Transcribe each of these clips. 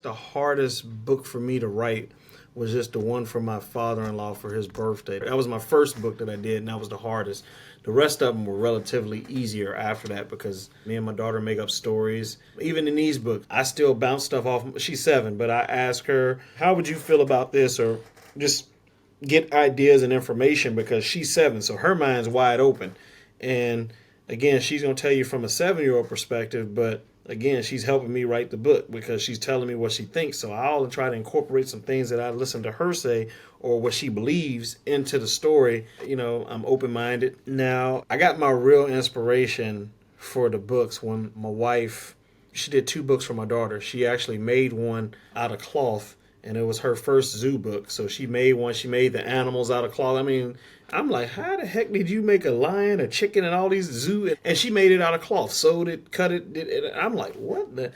The hardest book for me to write was just the one for my father-in-law for his birthday. That was my first book that I did, and that was the hardest. The rest of them were relatively easier after that because me and my daughter make up stories. Even in these books, I still bounce stuff off. She's 7, but I ask her, how would you feel about this? Or just get ideas and information because she's 7, so her mind's wide open. And again, she's going to tell you from a 7-year-old perspective, but again, she's helping me write the book because she's telling me what she thinks. So I'll try to incorporate some things that I listen to her say or what she believes into the story. I'm open-minded. Now, I got my real inspiration for the books when my wife, she did 2 books for my daughter. She actually made one out of cloth, and it was her first zoo book. So she made one. She made the animals out of cloth. I mean, I'm like, how the heck did you make a lion, a chicken, and all these zoo? And she made it out of cloth, sewed it, cut it. I'm like, what the?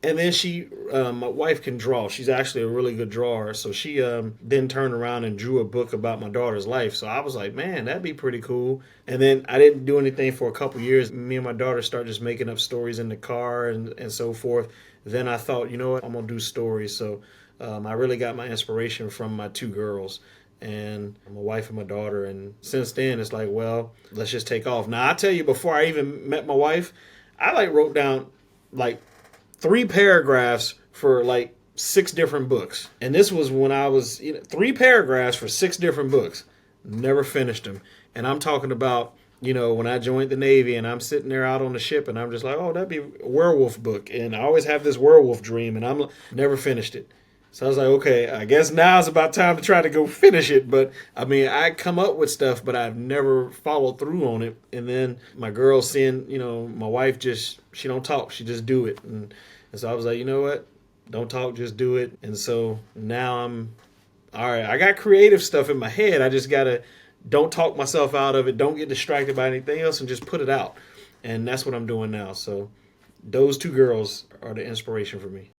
And then my wife can draw. She's actually a really good drawer. So she then turned around and drew a book about my daughter's life. So I was like, man, that'd be pretty cool. And then I didn't do anything for a couple years. Me and my daughter started just making up stories in the car and so forth. Then I thought, you know what, I'm going to do stories. So I really got my inspiration from my 2 girls and my wife and my daughter. And since then, it's like, well, let's just take off. Now, I tell you, before I even met my wife, I wrote down 3 paragraphs for 6 different books. And this was when I was 3 paragraphs for 6 different books. Never finished them. And I'm talking about, when I joined the Navy and I'm sitting there out on the ship and I'm just like, oh, that'd be a werewolf book. And I always have this werewolf dream and I'm never finished it. So I was like, okay, I guess now it's about time to try to go finish it. But I mean, I come up with stuff, but I've never followed through on it. And then my girl seeing, my wife she don't talk. She just do it. And so I was like, you know what? Don't talk, just do it. And so now I'm, all right, I got creative stuff in my head. I just got to don't talk myself out of it. Don't get distracted by anything else and just put it out. And that's what I'm doing now. So those 2 girls are the inspiration for me.